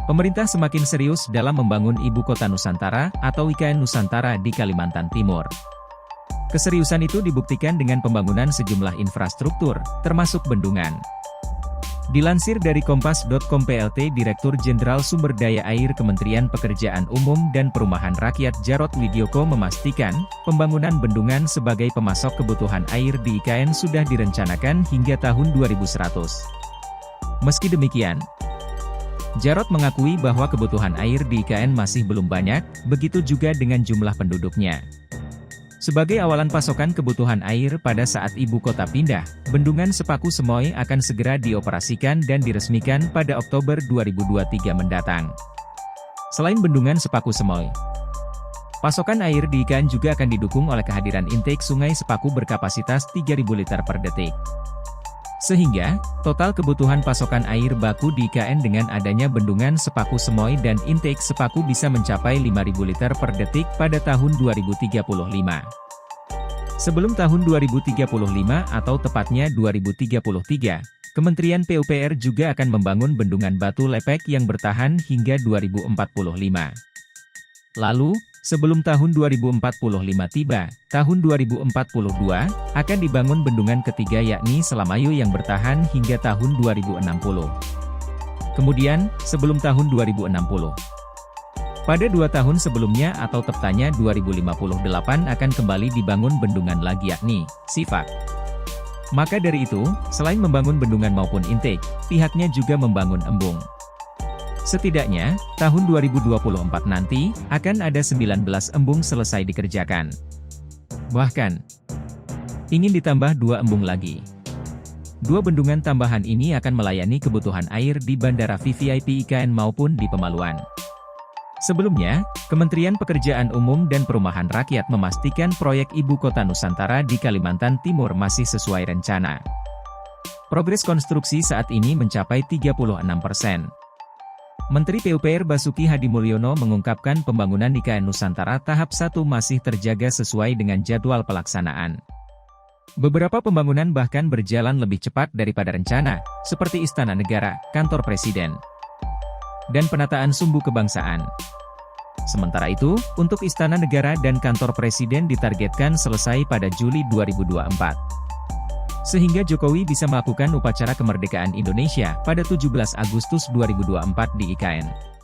Pemerintah semakin serius dalam membangun Ibu Kota Nusantara atau IKN Nusantara di Kalimantan Timur. Keseriusan itu dibuktikan dengan pembangunan sejumlah infrastruktur, termasuk bendungan. Dilansir dari Kompas.com PLT Direktur Jenderal Sumber Daya Air Kementerian Pekerjaan Umum dan Perumahan Rakyat Jarod Widyoko memastikan, pembangunan bendungan sebagai pemasok kebutuhan air di IKN sudah direncanakan hingga tahun 2100. Meski demikian, Jarod mengakui bahwa kebutuhan air di IKN masih belum banyak, begitu juga dengan jumlah penduduknya. Sebagai awalan pasokan kebutuhan air pada saat ibu kota pindah, Bendungan Sepaku Semoy akan segera dioperasikan dan diresmikan pada Oktober 2023 mendatang. Selain Bendungan Sepaku Semoy, pasokan air di IKN juga akan didukung oleh kehadiran intake Sungai Sepaku berkapasitas 3.000 liter per detik. Sehingga, total kebutuhan pasokan air baku di IKN dengan adanya Bendungan Sepaku Semoy dan intake Sepaku bisa mencapai 5.000 liter per detik pada tahun 2035. Sebelum tahun 2035 atau tepatnya 2033, Kementerian PUPR juga akan membangun bendungan batu lepek yang bertahan hingga 2045. Lalu, sebelum tahun 2045 tiba, tahun 2042, akan dibangun bendungan ketiga yakni Selamayu yang bertahan hingga tahun 2060. Kemudian, sebelum tahun 2060. Pada 2 tahun sebelumnya atau tepatnya 2058 akan kembali dibangun bendungan lagi yakni Sifak. Maka dari itu, selain membangun bendungan maupun intake, pihaknya juga membangun embung. Setidaknya, tahun 2024 nanti, akan ada 19 embung selesai dikerjakan. Bahkan, ingin ditambah 2 embung lagi. 2 bendungan tambahan ini akan melayani kebutuhan air di Bandara VVIP IKN maupun di Pemaluan. Sebelumnya, Kementerian Pekerjaan Umum dan Perumahan Rakyat memastikan proyek Ibu Kota Nusantara di Kalimantan Timur masih sesuai rencana. Progres konstruksi saat ini mencapai 36%. Menteri PUPR Basuki Hadimulyono mengungkapkan pembangunan IKN Nusantara tahap 1 masih terjaga sesuai dengan jadwal pelaksanaan. Beberapa pembangunan bahkan berjalan lebih cepat daripada rencana, seperti Istana Negara, Kantor Presiden, dan penataan sumbu kebangsaan. Sementara itu, untuk Istana Negara dan Kantor Presiden ditargetkan selesai pada Juli 2024. Sehingga Jokowi bisa melakukan upacara kemerdekaan Indonesia pada 17 Agustus 2024 di IKN.